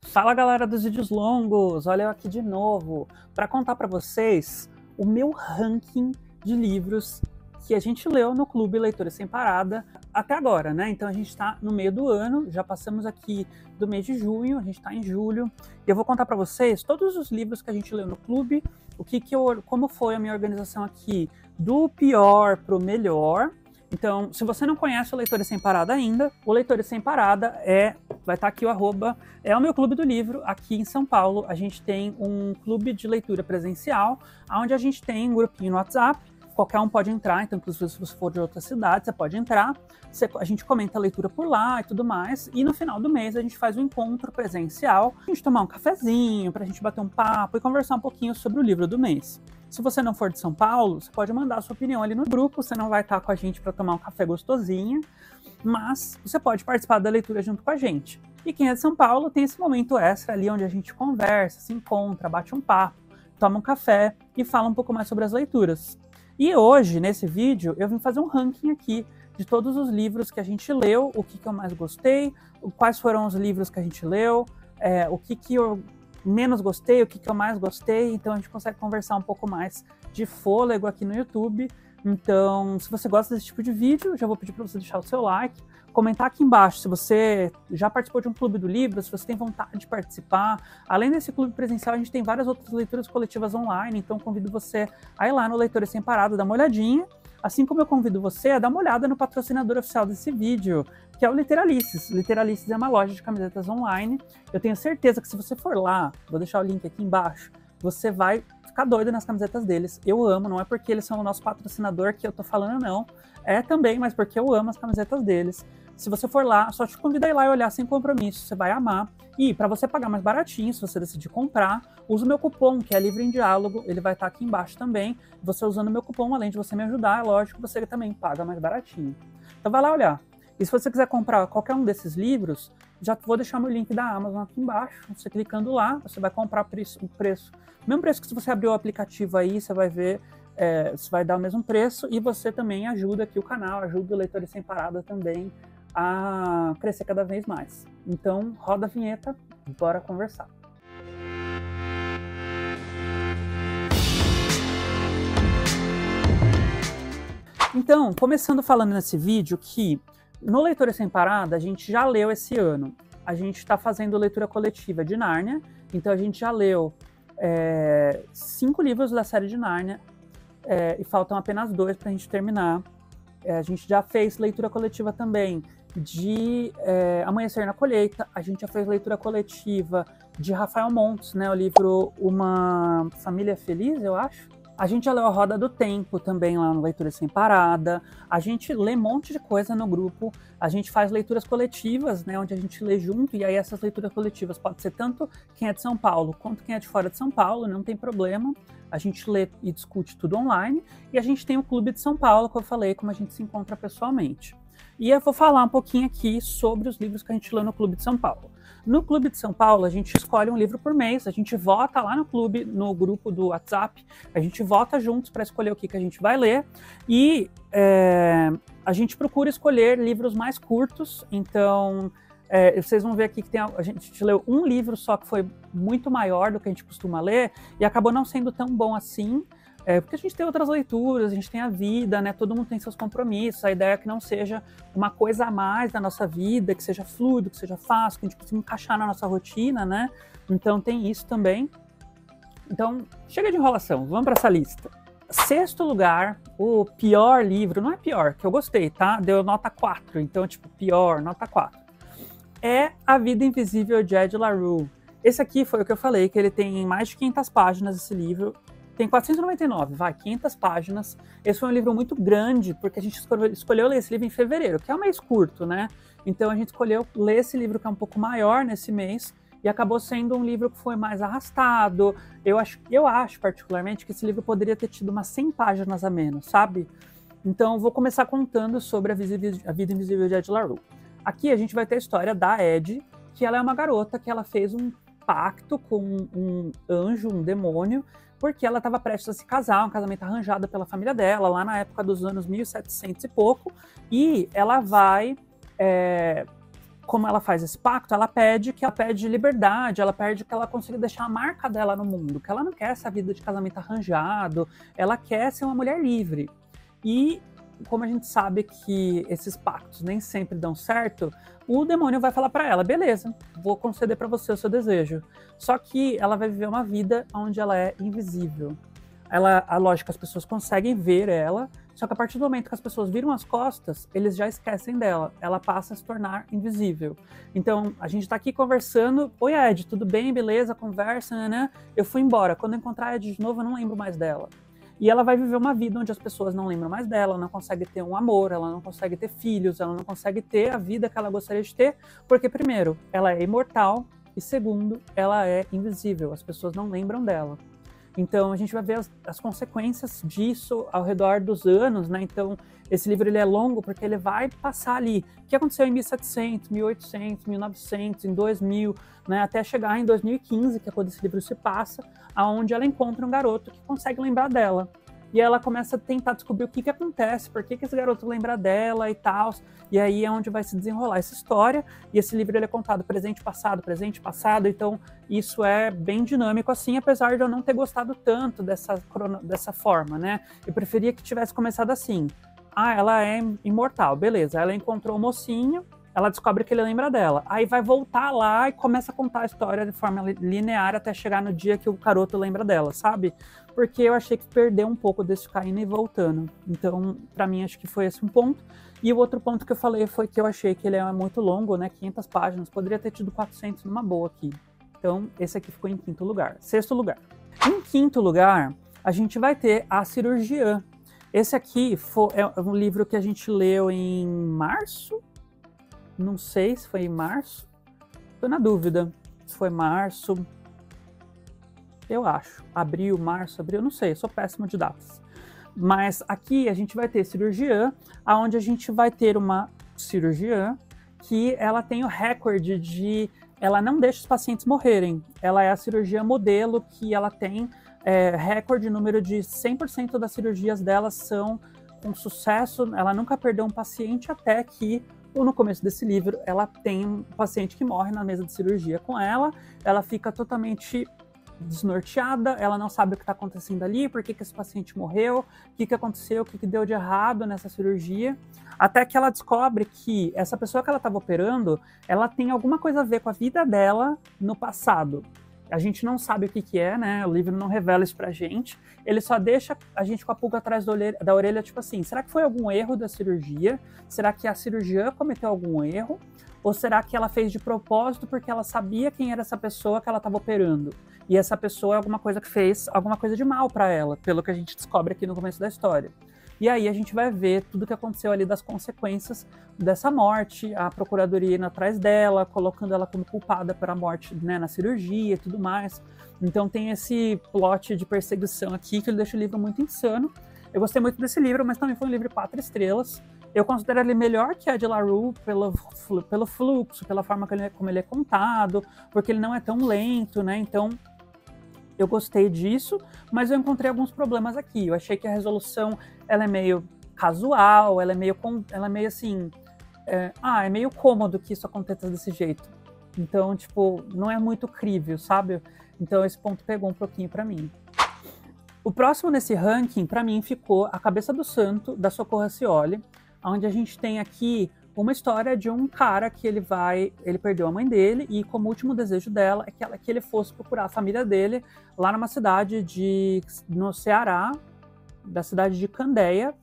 Fala galera dos vídeos longos, olha eu aqui de novo para contar para vocês o meu ranking de livros que a gente leu no Clube Leitura Sem Parada até agora, né? Então a gente está no meio do ano, já passamos aqui do mês de junho, a gente está em julho, e eu vou contar para vocês todos os livros que a gente leu no clube, como foi a minha organização aqui do pior para o melhor. Então, se você não conhece o Leitores Sem Parada ainda, o Leitores Sem Parada vai estar aqui o arroba, é o meu clube do livro aqui em São Paulo. A gente tem um clube de leitura presencial, onde a gente tem um grupinho no WhatsApp, qualquer um pode entrar, então inclusive se você for de outra cidade, você pode entrar, a gente comenta a leitura por lá e tudo mais, e no final do mês a gente faz um encontro presencial, a gente tomar um cafezinho, pra gente bater um papo e conversar um pouquinho sobre o livro do mês. Se você não for de São Paulo, você pode mandar a sua opinião ali no grupo, você não vai estar com a gente para tomar um café gostosinho, mas você pode participar da leitura junto com a gente. E quem é de São Paulo tem esse momento extra ali onde a gente conversa, se encontra, bate um papo, toma um café e fala um pouco mais sobre as leituras. E hoje, nesse vídeo, eu vim fazer um ranking aqui de todos os livros que a gente leu, o que eu mais gostei, quais foram os livros que a gente leu, o que eu menos gostei, o que eu mais gostei, então a gente consegue conversar um pouco mais de fôlego aqui no YouTube. Então, se você gosta desse tipo de vídeo, já vou pedir para você deixar o seu like, comentar aqui embaixo se você já participou de um clube do livro, se você tem vontade de participar. Além desse clube presencial, a gente tem várias outras leituras coletivas online, então convido você a ir lá no Leitores Sem Parada, dar uma olhadinha, assim como eu convido você a dar uma olhada no patrocinador oficial desse vídeo, que é o Literalices. Literalices é uma loja de camisetas online. Eu tenho certeza que se você for lá, vou deixar o link aqui embaixo, você vai ficar doido nas camisetas deles. Eu amo, não é porque eles são o nosso patrocinador que eu tô falando, não. É também, mas porque eu amo as camisetas deles. Se você for lá, só te convido a ir lá e olhar sem compromisso, você vai amar. E para você pagar mais baratinho, se você decidir comprar, usa o meu cupom, que é Livre em Diálogo, ele vai estar aqui embaixo também. Você usando o meu cupom, além de você me ajudar, é lógico, você também paga mais baratinho. Então vai lá olhar. E se você quiser comprar qualquer um desses livros, já vou deixar meu link da Amazon aqui embaixo. Você clicando lá, você vai comprar o preço. O mesmo preço que se você abrir o aplicativo aí, você vai ver, você vai dar o mesmo preço. E você também ajuda aqui o canal, ajuda o Leitores Sem Parada também a crescer cada vez mais. Então, roda a vinheta, bora conversar. Então, começando falando nesse vídeo que no Leitores Sem Parada, a gente já leu esse ano. A gente está fazendo leitura coletiva de Nárnia, então a gente já leu 5 livros da série de Nárnia, e faltam apenas 2 para a gente terminar. A gente já fez leitura coletiva também de Amanhecer na Colheita, a gente já fez leitura coletiva de Rafael Montes, né, o livro Uma Família Feliz, eu acho. A gente já leu A Roda do Tempo também lá no Leitura Sem Parada. A gente lê um monte de coisa no grupo. A gente faz leituras coletivas, né, onde a gente lê junto. E aí essas leituras coletivas pode ser tanto quem é de São Paulo quanto quem é de fora de São Paulo, não tem problema. A gente lê e discute tudo online. E a gente tem o Clube de São Paulo, que eu falei, como a gente se encontra pessoalmente. E eu vou falar um pouquinho aqui sobre os livros que a gente leu no Clube de São Paulo. No Clube de São Paulo, a gente escolhe um livro por mês, a gente vota lá no clube, no grupo do WhatsApp, a gente vota juntos para escolher o que a gente vai ler, e a gente procura escolher livros mais curtos. Então vocês vão ver aqui que a gente leu um livro só que foi muito maior do que a gente costuma ler, e acabou não sendo tão bom assim, porque a gente tem outras leituras, a gente tem a vida, né? Todo mundo tem seus compromissos, a ideia é que não seja uma coisa a mais da nossa vida, que seja fluido, que seja fácil, que a gente consiga encaixar na nossa rotina, né? Então tem isso também. Então, chega de enrolação, vamos para essa lista. 6º lugar, o pior livro, não é pior, que eu gostei, tá? Deu nota 4, então tipo, pior, nota 4. É A Vida Invisível de Ed La Rue. Esse aqui foi o que eu falei, que ele tem mais de 500 páginas, esse livro. Tem 499, 500 páginas. Esse foi um livro muito grande, porque a gente escolheu ler esse livro em fevereiro, que é um mês curto, né? Então a gente escolheu ler esse livro que é um pouco maior nesse mês, e acabou sendo um livro que foi mais arrastado. Eu acho particularmente que esse livro poderia ter tido umas 100 páginas a menos, sabe? Então eu vou começar contando sobre A Vida Invisível de Ed La Rue. Aqui a gente vai ter a história da Ed, que ela é uma garota que ela fez um pacto com um anjo, um demônio, porque ela estava prestes a se casar, um casamento arranjado pela família dela, lá na época dos anos 1700 e pouco, e ela vai como ela faz esse pacto, ela pede liberdade, ela pede que ela consiga deixar a marca dela no mundo, que ela não quer essa vida de casamento arranjado, ela quer ser uma mulher livre. E como a gente sabe que esses pactos nem sempre dão certo, o demônio vai falar para ela, beleza, vou conceder para você o seu desejo. Só que ela vai viver uma vida onde ela é invisível. Lógico, as pessoas conseguem ver ela, só que a partir do momento que as pessoas viram as costas, eles já esquecem dela. Ela passa a se tornar invisível. Então, a gente tá aqui conversando. Oi, Ed, tudo bem? Beleza? Conversa, né? Eu fui embora. Quando eu encontrar a Ed de novo, eu não lembro mais dela. E ela vai viver uma vida onde as pessoas não lembram mais dela, não consegue ter um amor, ela não consegue ter filhos, ela não consegue ter a vida que ela gostaria de ter, porque, primeiro, ela é imortal, e segundo, ela é invisível. As pessoas não lembram dela. Então, a gente vai ver as consequências disso ao redor dos anos, né? Então, esse livro ele é longo porque ele vai passar ali o que aconteceu em 1700, 1800, 1900, em 2000, né? Até chegar em 2015, que é quando esse livro se passa, aonde ela encontra um garoto que consegue lembrar dela. E ela começa a tentar descobrir o que acontece, por que esse garoto lembra dela e tal. E aí é onde vai se desenrolar essa história. E esse livro ele é contado presente, passado. Então isso é bem dinâmico assim, apesar de eu não ter gostado tanto dessa forma, né? Eu preferia que tivesse começado assim. Ah, ela é imortal, beleza. Ela encontrou o mocinho, ela descobre que ele lembra dela. Aí vai voltar lá e começa a contar a história de forma linear até chegar no dia que o garoto lembra dela, sabe? Porque eu achei que perdeu um pouco desse ficar indo e voltando. Então, pra mim, acho que foi esse um ponto. E o outro ponto que eu falei foi que eu achei que ele é muito longo, né? 500 páginas. Poderia ter tido 400 numa boa aqui. Então, esse aqui ficou em quinto lugar. Sexto lugar. Em quinto lugar, a gente vai ter A Cirurgiã. Esse aqui é um livro que a gente leu em março. Não sei se foi em março. Tô na dúvida se foi março. Eu acho. Abril, março, abril, não sei. Eu sou péssimo de datas. Mas aqui a gente vai ter cirurgiã, onde a gente vai ter uma cirurgiã que ela tem o recorde de... Ela não deixa os pacientes morrerem. Ela é a cirurgia modelo que ela tem recorde, número de 100% das cirurgias dela são com sucesso. Ela nunca perdeu um paciente até que no começo desse livro, ela tem um paciente que morre na mesa de cirurgia com ela, ela fica totalmente desnorteada, ela não sabe o que está acontecendo ali, por que esse paciente morreu, o que aconteceu, o que deu de errado nessa cirurgia, até que ela descobre que essa pessoa que ela estava operando, ela tem alguma coisa a ver com a vida dela no passado. A gente não sabe o que é, né? O livro não revela isso pra gente. Ele só deixa a gente com a pulga atrás da orelha, tipo assim, será que foi algum erro da cirurgia? Será que a cirurgiã cometeu algum erro? Ou será que ela fez de propósito porque ela sabia quem era essa pessoa que ela estava operando? E essa pessoa é alguma coisa que fez alguma coisa de mal para ela, pelo que a gente descobre aqui no começo da história. E aí a gente vai ver tudo que aconteceu ali das consequências dessa morte, a procuradoria indo atrás dela, colocando ela como culpada pela morte, né, na cirurgia e tudo mais. Então tem esse plot de perseguição aqui que ele deixa o livro muito insano. Eu gostei muito desse livro, mas também foi um livro 4 estrelas. Eu considero ele melhor que a de LaRue pelo fluxo, pela forma como ele é contado, porque ele não é tão lento, né? Então eu gostei disso, mas eu encontrei alguns problemas aqui. Eu achei que a resolução ela é meio casual, ela é meio assim, é meio cômodo que isso aconteça desse jeito. Então, tipo, não é muito crível, sabe? Então esse ponto pegou um pouquinho pra mim. O próximo nesse ranking, pra mim, ficou A Cabeça do Santo, da Socorro Racioli, onde a gente tem aqui uma história de um cara que ele perdeu a mãe dele e como último desejo dela é que ele fosse procurar a família dele lá numa cidade no Ceará, da cidade de Candeia,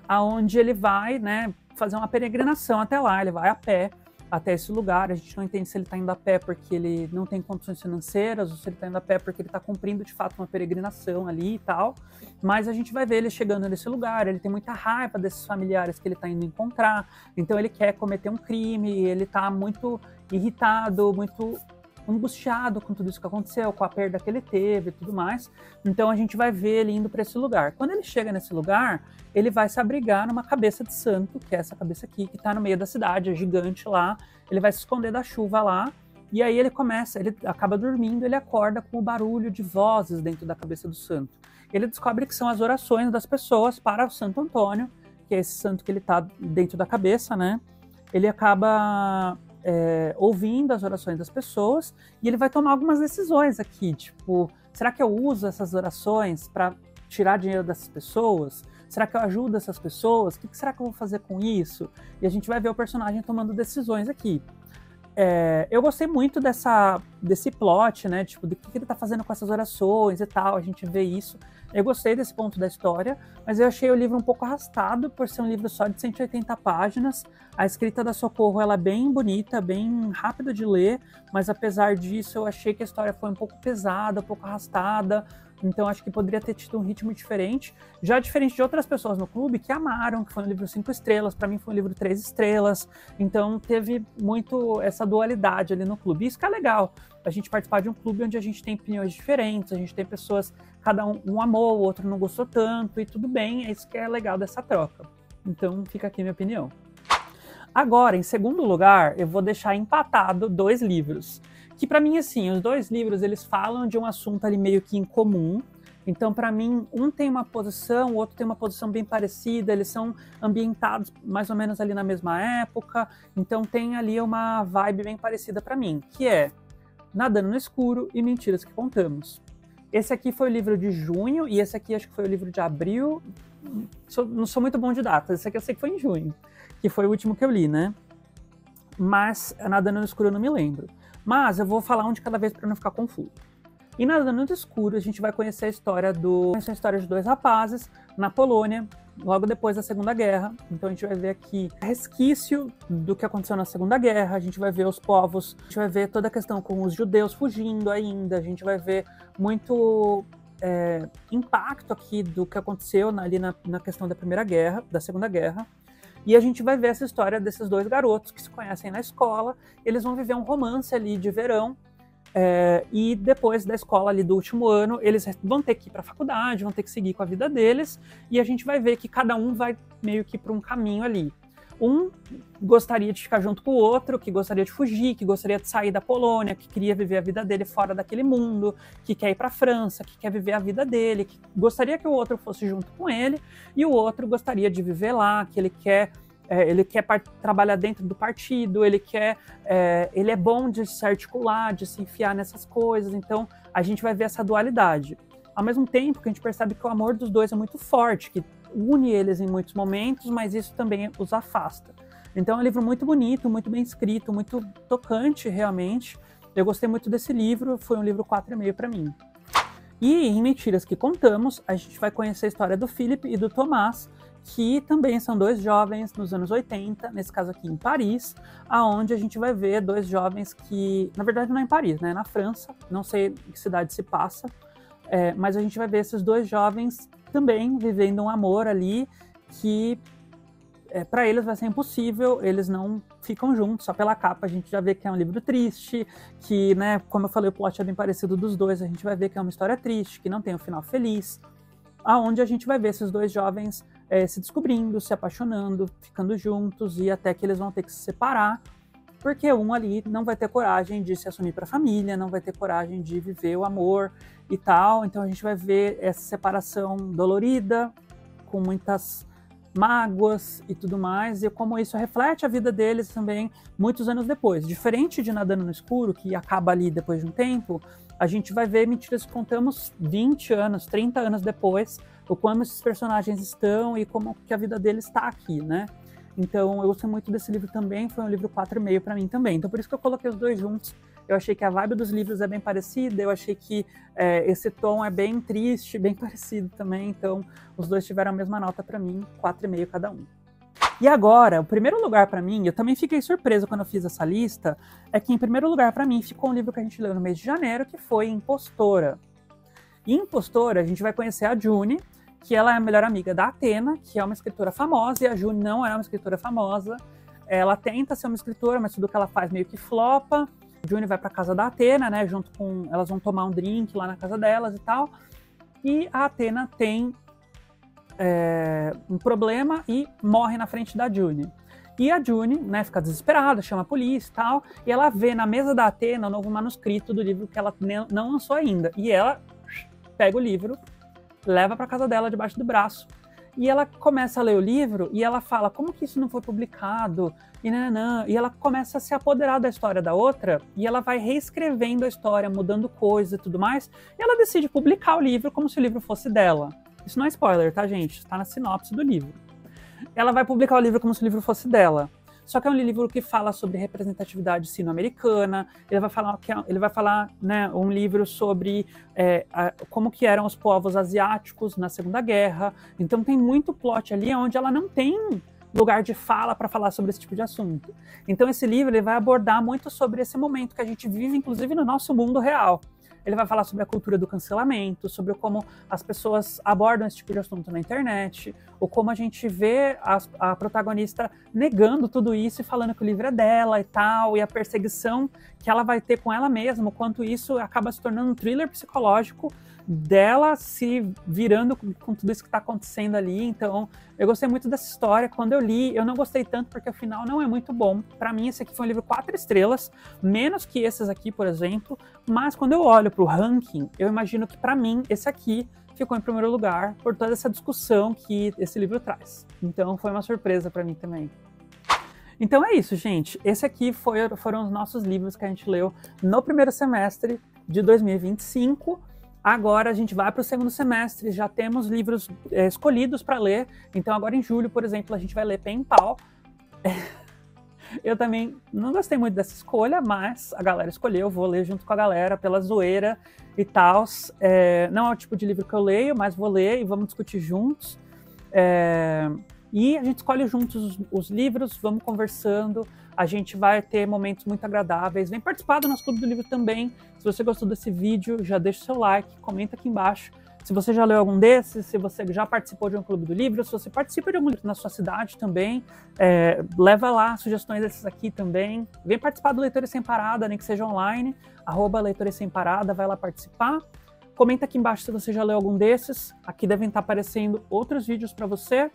aonde ele vai, né, fazer uma peregrinação até lá, ele vai a pé até esse lugar. A gente não entende se ele está indo a pé porque ele não tem condições financeiras ou se ele está indo a pé porque ele está cumprindo de fato uma peregrinação ali e tal, mas a gente vai ver ele chegando nesse lugar, ele tem muita raiva desses familiares que ele está indo encontrar, então ele quer cometer um crime, ele está muito irritado, muito angustiado com tudo isso que aconteceu, com a perda que ele teve e tudo mais. Então a gente vai ver ele indo para esse lugar. Quando ele chega nesse lugar, ele vai se abrigar numa cabeça de santo, que é essa cabeça aqui, que está no meio da cidade, é gigante lá. Ele vai se esconder da chuva lá. E aí ele acaba dormindo, ele acorda com o barulho de vozes dentro da cabeça do santo. Ele descobre que são as orações das pessoas para o Santo Antônio, que é esse santo que ele está dentro da cabeça, né? Ele acaba ouvindo as orações das pessoas, e ele vai tomar algumas decisões aqui, tipo, será que eu uso essas orações para tirar dinheiro dessas pessoas? Será que eu ajudo essas pessoas? O que será que eu vou fazer com isso? E a gente vai ver o personagem tomando decisões aqui. Eu gostei muito desse plot, né? Tipo, do que ele tá fazendo com essas orações e tal, a gente vê isso. Eu gostei desse ponto da história, mas eu achei o livro um pouco arrastado por ser um livro só de 180 páginas. A escrita da Socorro, ela é bem bonita, bem rápida de ler, mas apesar disso eu achei que a história foi um pouco pesada, um pouco arrastada. Então acho que poderia ter tido um ritmo diferente, já diferente de outras pessoas no clube que amaram, que foi um livro 5 estrelas, para mim foi um livro 3 estrelas, então teve muito essa dualidade ali no clube. Isso que é legal, a gente participar de um clube onde a gente tem opiniões diferentes, a gente tem pessoas, cada um amou, o outro não gostou tanto, e tudo bem, é isso que é legal dessa troca. Então fica aqui minha opinião. Agora, em segundo lugar, eu vou deixar empatado 2 livros. Que para mim, assim, os 2 livros, eles falam de um assunto ali meio que em comum. Então, para mim, um tem uma posição, o outro tem uma posição bem parecida, eles são ambientados mais ou menos ali na mesma época. Então, tem ali uma vibe bem parecida para mim, que é Nadando no Escuro e Mentiras que Contamos. Esse aqui foi o livro de junho e esse aqui acho que foi o livro de abril. Não sou muito bom de datas, esse aqui eu sei que foi em junho, que foi o último que eu li, né? Mas Nadando no Escuro eu não me lembro. Mas eu vou falar um de cada vez para não ficar confuso. E Nadando no Escuro, a gente vai conhecer a história de 2 rapazes na Polônia, logo depois da Segunda Guerra. Então a gente vai ver aqui resquício do que aconteceu na Segunda Guerra, a gente vai ver os povos, a gente vai ver toda a questão com os judeus fugindo ainda, a gente vai ver muito impacto aqui do que aconteceu ali na questão da Primeira Guerra, da Segunda Guerra. E a gente vai ver essa história desses 2 garotos que se conhecem na escola, eles vão viver um romance ali de verão, e depois da escola ali do último ano, eles vão ter que ir para a faculdade, vão ter que seguir com a vida deles, e a gente vai ver que cada um vai meio que para um caminho ali. Um gostaria de ficar junto com o outro, que gostaria de fugir, que gostaria de sair da Polônia, que queria viver a vida dele fora daquele mundo, que quer ir para a França, que quer viver a vida dele, que gostaria que o outro fosse junto com ele, e o outro gostaria de viver lá, que ele quer trabalhar dentro do partido, ele é bom de se articular, de se enfiar nessas coisas. Então a gente vai ver essa dualidade. Ao mesmo tempo que a gente percebe que o amor dos 2 é muito forte, que une eles em muitos momentos, mas isso também os afasta. Então é um livro muito bonito, muito bem escrito, muito tocante realmente. Eu gostei muito desse livro, foi um livro 4,5 para mim. E em Mentiras que Contamos, a gente vai conhecer a história do Philip e do Tomás, que também são 2 jovens nos anos 80, nesse caso aqui em Paris, aonde a gente vai ver 2 jovens que, na verdade não é em Paris, né, é na França, não sei em que cidade se passa, mas a gente vai ver esses 2 jovens também vivendo um amor ali que para eles vai ser impossível, eles não ficam juntos, só pela capa a gente já vê que é um livro triste, que, né, como eu falei, o plot é bem parecido dos 2, a gente vai ver que é uma história triste, que não tem um final feliz, aonde a gente vai ver esses 2 jovens se descobrindo, se apaixonando, ficando juntos, e até que eles vão ter que se separar, porque um ali não vai ter coragem de se assumir para a família, não vai ter coragem de viver o amor e tal. Então a gente vai ver essa separação dolorida, com muitas mágoas e tudo mais, e como isso reflete a vida deles também muitos anos depois. Diferente de Nadando no Escuro, que acaba ali depois de um tempo, a gente vai ver Mentiras que Contamos 20 anos, 30 anos depois, o como esses personagens estão e como que a vida deles está aqui, né? Então eu gostei muito desse livro também, foi um livro 4,5 para mim também. Então por isso que eu coloquei os 2 juntos. Eu achei que a vibe dos livros é bem parecida, eu achei que esse tom é bem triste, bem parecido também. Então os 2 tiveram a mesma nota para mim, 4,5 cada um. E agora, o primeiro lugar para mim, eu também fiquei surpresa quando eu fiz essa lista, é que em primeiro lugar para mim ficou um livro que a gente leu no mês de janeiro, que foi Impostora. E Impostora, a gente vai conhecer a June, que ela é a melhor amiga da Athena, que é uma escritora famosa, e a June não é uma escritora famosa. Ela tenta ser uma escritora, mas tudo que ela faz meio que flopa. A June vai para casa da Athena, né, junto com... Elas vão tomar um drink lá na casa delas e tal. E a Athena tem um problema e morre na frente da June. E a June, né, fica desesperada, chama a polícia e tal, e ela vê na mesa da Athena o novo manuscrito do livro que ela não lançou ainda. E ela pega o livro, leva para casa dela debaixo do braço E ela começa a ler o livro e ela fala, como que isso não foi publicado? E ela começa a se apoderar da história da outra e ela vai reescrevendo a história, mudando coisas e tudo mais. E ela decide publicar o livro como se o livro fosse dela. Isso não é spoiler, tá, gente? Está na sinopse do livro. Ela vai publicar o livro como se o livro fosse dela. Só que é um livro que fala sobre representatividade sino-americana, ele vai falar, né, um livro sobre como que eram os povos asiáticos na Segunda Guerra. Então tem muito plot ali onde ela não tem lugar de fala para falar sobre esse tipo de assunto. Então esse livro ele vai abordar muito sobre esse momento que a gente vive, inclusive no nosso mundo real. Ele vai falar sobre a cultura do cancelamento, sobre como as pessoas abordam esse tipo de assunto na internet, ou como a gente vê a protagonista negando tudo isso e falando que o livro é dela e tal, e a perseguição que ela vai ter com ela mesma, o quanto isso acaba se tornando um thriller psicológico dela se virando com tudo isso que está acontecendo ali. Então, eu gostei muito dessa história. Quando eu li, eu não gostei tanto porque o final não é muito bom. Para mim, esse aqui foi um livro 4 estrelas, menos que esses aqui, por exemplo. Mas quando eu olho para o ranking, eu imagino que para mim, esse aqui ficou em primeiro lugar por toda essa discussão que esse livro traz. Então, foi uma surpresa para mim também. Então é isso, gente. Esse aqui foram os nossos livros que a gente leu no primeiro semestre de 2025. Agora a gente vai para o segundo semestre, já temos livros escolhidos para ler. Então agora em julho, por exemplo, a gente vai ler Pen Pal. Eu também não gostei muito dessa escolha, mas a galera escolheu, vou ler junto com a galera pela zoeira e tal. Não é o tipo de livro que eu leio, mas vou ler e vamos discutir juntos. E a gente escolhe juntos os livros, vamos conversando, a gente vai ter momentos muito agradáveis. Vem participar do nosso Clube do Livro também. Se você gostou desse vídeo, já deixa o seu like, comenta aqui embaixo. Se você já leu algum desses, se você já participou de um Clube do Livro, se você participa de algum livro na sua cidade também, leva lá sugestões desses aqui também. Vem participar do Leitores Sem Parada, nem que seja online, @Leitores Sem Parada, vai lá participar. Comenta aqui embaixo se você já leu algum desses. Aqui devem estar aparecendo outros vídeos para você.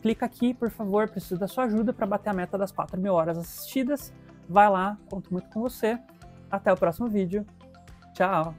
Clica aqui, por favor, preciso da sua ajuda para bater a meta das 4.000 horas assistidas. Vai lá, conto muito com você. Até o próximo vídeo. Tchau!